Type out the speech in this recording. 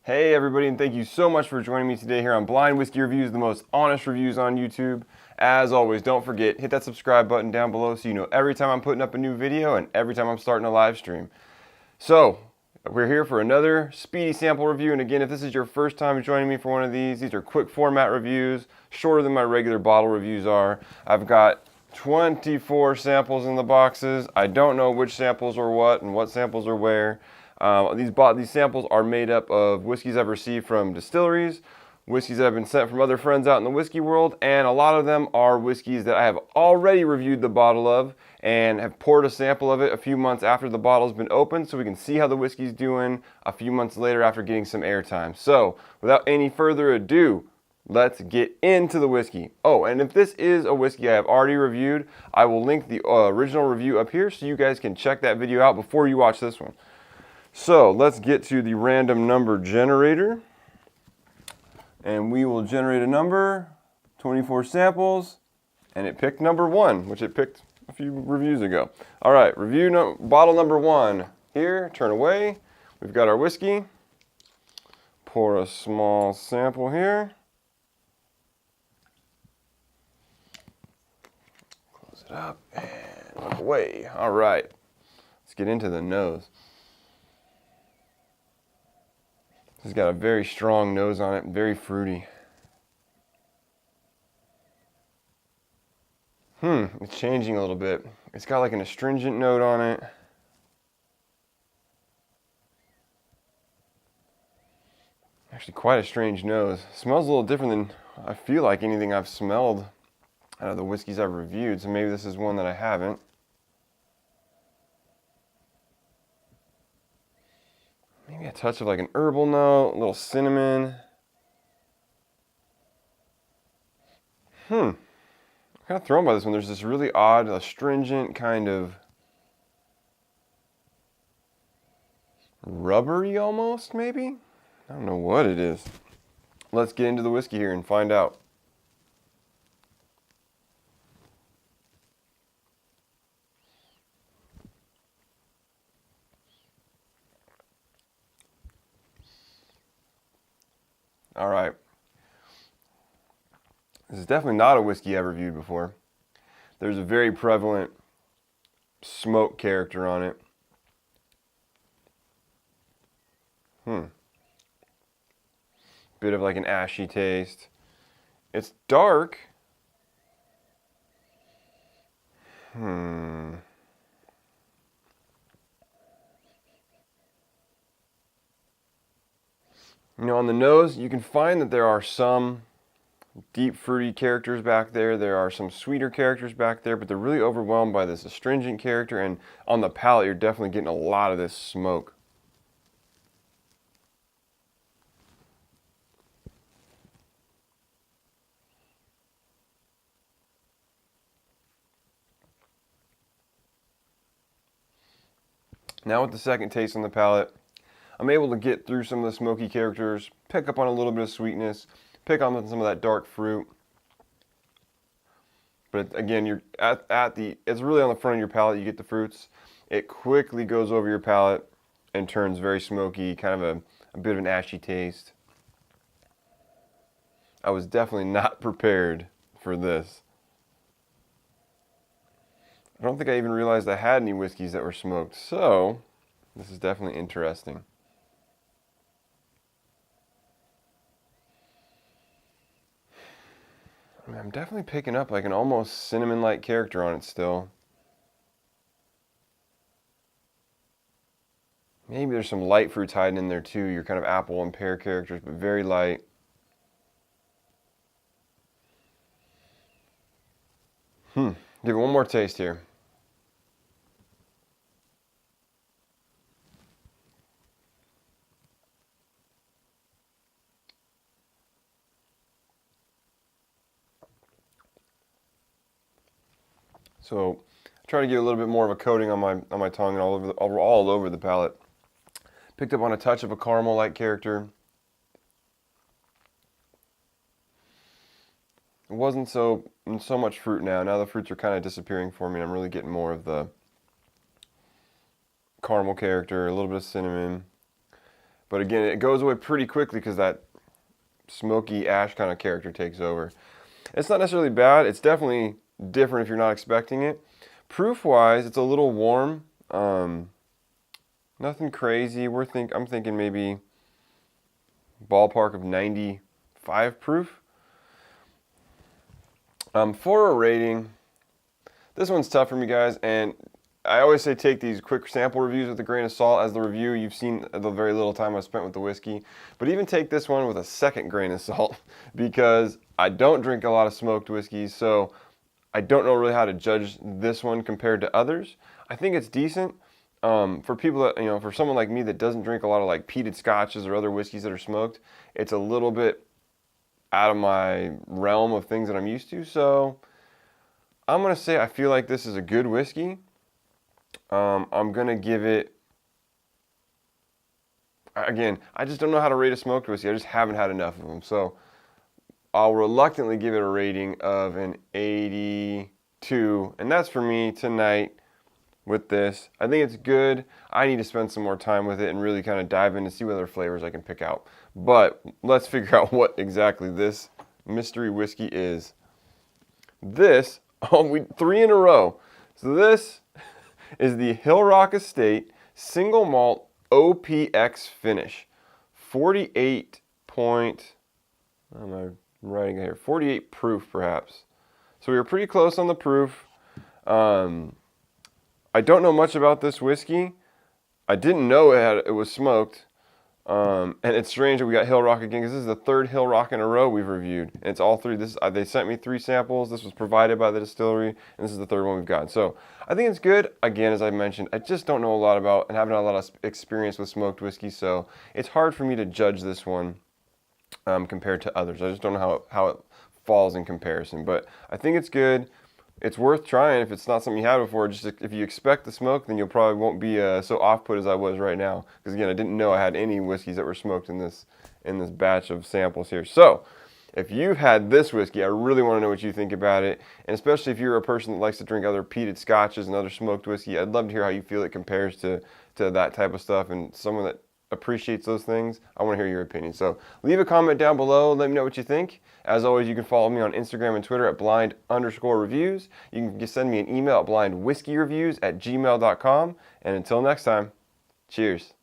Hey everybody, and thank you so much for joining me today here on Blind Whiskey Reviews, the most honest reviews on YouTube. As always, don't forget, hit that subscribe button down below so you know every time I'm putting up a new video and every time I'm starting a live stream. So, we're here for another speedy sample review, and again, if this is your first time joining me for one of these are quick format reviews, shorter than my regular bottle reviews are. I've got 24 samples in the boxes. I don't know which samples are what and what samples are where. These samples are made up of whiskeys I've received from distilleries, whiskeys that have been sent from other friends out in the whiskey world, and a lot of them are whiskeys that I have already reviewed the bottle of and have poured a sample of it a few months after the bottle's been opened so we can see how the whiskey's doing a few months later after getting some airtime. So, without any further ado, let's get into the whiskey. Oh, and if this is a whiskey I have already reviewed, I will link the original review up here so you guys can check that video out before you watch this one. So let's get to the random number generator, and we will generate a number, 24 samples, and it picked number 1, which it picked a few reviews ago. All right, bottle number 1 here, turn away. We've got our whiskey. Pour a small sample here. Close it up and look away. All right, let's get into the nose. This has got a very strong nose on it, very fruity. It's changing a little bit. It's got like an astringent note on it. Actually quite a strange nose. It smells a little different than I feel like anything I've smelled out of the whiskeys I've reviewed, so maybe this is one that I haven't. Maybe a touch of like an herbal note, a little cinnamon. I'm kind of thrown by this one. There's this really odd, astringent kind of rubbery almost, maybe? I don't know what it is. Let's get into the whiskey here and find out. All right. This is definitely not a whiskey I've reviewed before. There's a very prevalent smoke character on it. Bit of like an ashy taste. It's dark. You know, on the nose, you can find that there are some deep fruity characters back there. There are some sweeter characters back there, but they're really overwhelmed by this astringent character, and on the palate, you're definitely getting a lot of this smoke. Now with the second taste on the palate, I'm able to get through some of the smoky characters, pick up on a little bit of sweetness, pick on some of that dark fruit. But again, you're it's really on the front of your palate, you get the fruits. It quickly goes over your palate and turns very smoky, kind of a bit of an ashy taste. I was definitely not prepared for this. I don't think I even realized I had any whiskeys that were smoked, so this is definitely interesting. I mean, I'm definitely picking up like an almost cinnamon-like character on it still. Maybe there's some light fruits hiding in there too, your kind of apple and pear characters, but very light. Give it one more taste here. So try to get a little bit more of a coating on my tongue and all over the palate. Picked up on a touch of a caramel-like character. It wasn't so much fruit now. Now the fruits are kind of disappearing for me, and I'm really getting more of the caramel character, a little bit of cinnamon. But again, it goes away pretty quickly because that smoky ash kind of character takes over. It's not necessarily bad. It's definitely different if you're not expecting it. Proof-wise, it's a little warm. Nothing crazy. I'm thinking maybe ballpark of 95 proof. For a rating, this one's tough for me, guys, and I always say take these quick sample reviews with a grain of salt as the review. You've seen the very little time I've spent with the whiskey, but even take this one with a second grain of salt because I don't drink a lot of smoked whiskeys, so I don't know really how to judge this one compared to others. I think it's decent. For people that, for someone like me that doesn't drink a lot of like peated scotches or other whiskeys that are smoked, it's a little bit out of my realm of things that I'm used to. So I'm going to say I feel like this is a good whiskey. I'm going to give it, again, I just don't know how to rate a smoked whiskey. I just haven't had enough of them. So I'll reluctantly give it a rating of an 82. And that's for me tonight with this. I think it's good. I need to spend some more time with it and really kind of dive in to see what other flavors I can pick out. But let's figure out what exactly this mystery whiskey is. This, 3 in a row. So this is the Hillrock Estate Single Malt OPX Finish. 48 point, what am I writing here? 48 proof perhaps. So we were pretty close on the proof. I don't know much about this whiskey. I didn't know it was smoked. And it's strange that we got Hillrock again because this is the third Hillrock in a row we've reviewed. And it's all three. They sent me 3 samples. This was provided by the distillery, and this is the third one we've got. So I think it's good. Again, as I mentioned, I just don't know a lot about and haven't had a lot of experience with smoked whiskey, so it's hard for me to judge this one compared to others. I just don't know how it falls in comparison. But I think it's good. It's worth trying if it's not something you had before. Just if you expect the smoke, then you probably won't be so off-put as I was right now. Because again, I didn't know I had any whiskeys that were smoked in this batch of samples here. So if you've had this whiskey, I really want to know what you think about it. And especially if you're a person that likes to drink other peated scotches and other smoked whiskey, I'd love to hear how you feel it compares to that type of stuff. And someone that appreciates those things, I want to hear your opinion. So leave a comment down below. Let me know what you think. As always, you can follow me on Instagram and Twitter at blind_reviews. You can just send me an email at blindwhiskeyreviews@gmail.com. And until next time, cheers.